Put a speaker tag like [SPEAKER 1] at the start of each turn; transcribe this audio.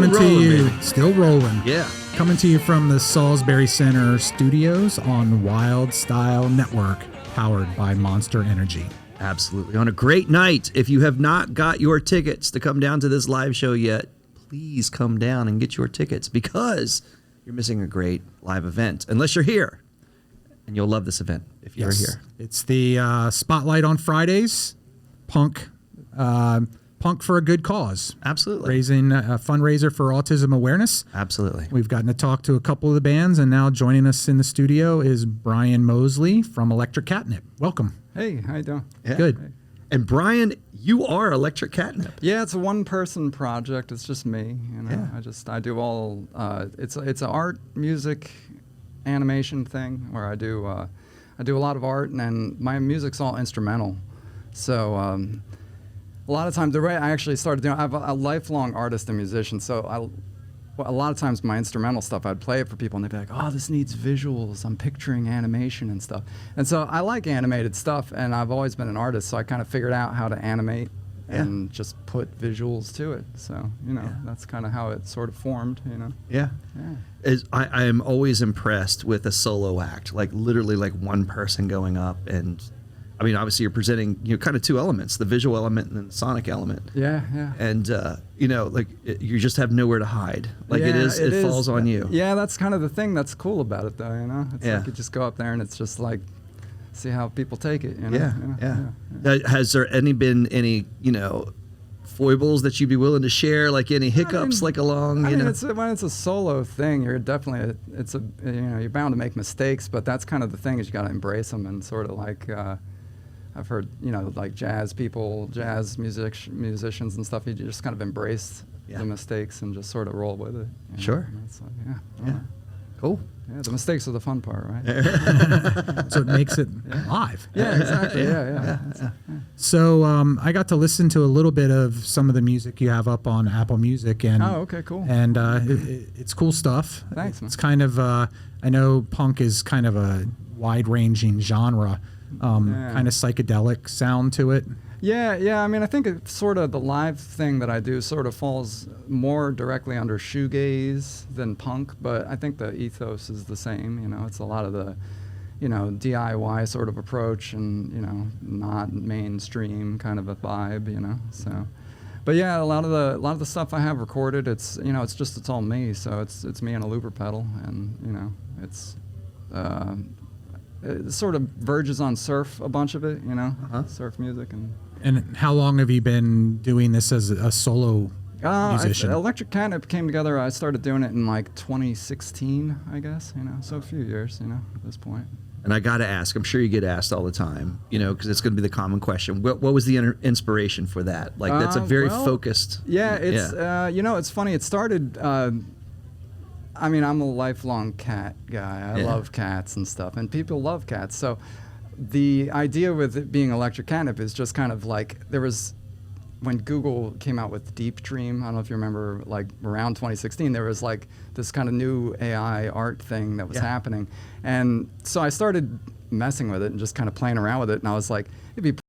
[SPEAKER 1] coming to you,
[SPEAKER 2] baby.
[SPEAKER 1] still rolling.
[SPEAKER 2] Yeah.
[SPEAKER 1] Coming to you from the Salisbury Center studios on Wylde Style Network, powered by Monster Energy.
[SPEAKER 2] Absolutely. On a great night. If you have not got your tickets to come down to this live show yet, please come down and get your tickets because you're missing a great live event unless you're here. And you'll love this event if you're here.
[SPEAKER 1] It's the Spotlight on Fridays, punk for a good cause.
[SPEAKER 2] Absolutely.
[SPEAKER 1] Raising a fundraiser for autism awareness.
[SPEAKER 2] Absolutely.
[SPEAKER 1] We've gotten to talk to a couple of the bands, and now joining us in the studio is Brian Mosley from ELETRICT Catnip. Welcome.
[SPEAKER 3] Hey, how you doing?
[SPEAKER 2] Yeah.
[SPEAKER 1] Good.
[SPEAKER 3] Hey.
[SPEAKER 2] And Brian, you are ELETRICT Catnip.
[SPEAKER 3] Yeah, it's a one-person project. It's just me. You know,
[SPEAKER 2] Yeah.
[SPEAKER 3] I do all. It's an art, music, animation thing where I do a lot of art, and then my music's all instrumental. So a lot of times, the way I actually started doing, I'm a lifelong artist and musician. So a lot of times my instrumental stuff, I'd play it for people and they'd be like, oh, this needs visuals. I'm picturing animation and stuff. And so I like animated stuff, and I've always been an artist, so I kind of figured out how to animate and just put visuals to it. So, you know, that's kind of how it sort of formed, you know.
[SPEAKER 2] Yeah. I am always impressed with a solo act, like literally like one person going up and... I mean, obviously, you're presenting, kind of two elements, the visual element and then the sonic element.
[SPEAKER 3] Yeah.
[SPEAKER 2] And, like, you just have nowhere to hide. Like, it falls on you.
[SPEAKER 3] Yeah, that's kind of the thing that's cool about it, though, you know? It's like you just go up there and it's just like, see how people take it, you know?
[SPEAKER 2] Yeah. Has there been any, foibles that you'd be willing to share, like any hiccups, along,
[SPEAKER 3] when it's a solo thing, you're definitely, you're bound to make mistakes, but that's kind of the thing is you got to embrace them and sort of like, I've heard, like jazz musicians and stuff, you just kind of embrace the mistakes and just sort of roll with it.
[SPEAKER 2] Sure.
[SPEAKER 3] It's like,
[SPEAKER 2] Cool.
[SPEAKER 3] Yeah, the mistakes are the fun part, right?
[SPEAKER 1] So it makes it live.
[SPEAKER 3] Yeah, exactly. Yeah.
[SPEAKER 1] So I got to listen to a little bit of some of the music you have up on Apple Music, and
[SPEAKER 3] okay, cool.
[SPEAKER 1] And it's cool stuff.
[SPEAKER 3] Thanks, man.
[SPEAKER 1] It's kind of I know punk is kind of a wide-ranging genre, kind of psychedelic sound to it.
[SPEAKER 3] Yeah. I mean, I think it's sort of the live thing that I do sort of falls more directly under shoegaze than punk, but I think the ethos is the same. It's a lot of the, DIY sort of approach and, not mainstream kind of a vibe, So, but yeah, a lot of the stuff I have recorded, it's it's all me. So it's me and a looper pedal, and it sort of verges on surf, a bunch of it, surf music.
[SPEAKER 1] And how long have you been doing this as a solo musician?
[SPEAKER 3] ELETRICT Catnip came together. I started doing it in like 2016, I guess, so a few years, at this point.
[SPEAKER 2] And I got to ask, I'm sure you get asked all the time, because it's going to be the common question. What was the inspiration for that? Like, that's a very focused.
[SPEAKER 3] Yeah, it's, it's funny. It started, I mean, I'm a lifelong cat guy. I love cats and stuff, and people love cats. So the idea with it being ELETRICT Catnip is just kind of like, there was, when Google came out with Deep Dream, I don't know if you remember, like around 2016, there was like this kind of new AI art thing that was happening. And so I started messing with it and just kind of playing around with it. And I was like, it'd be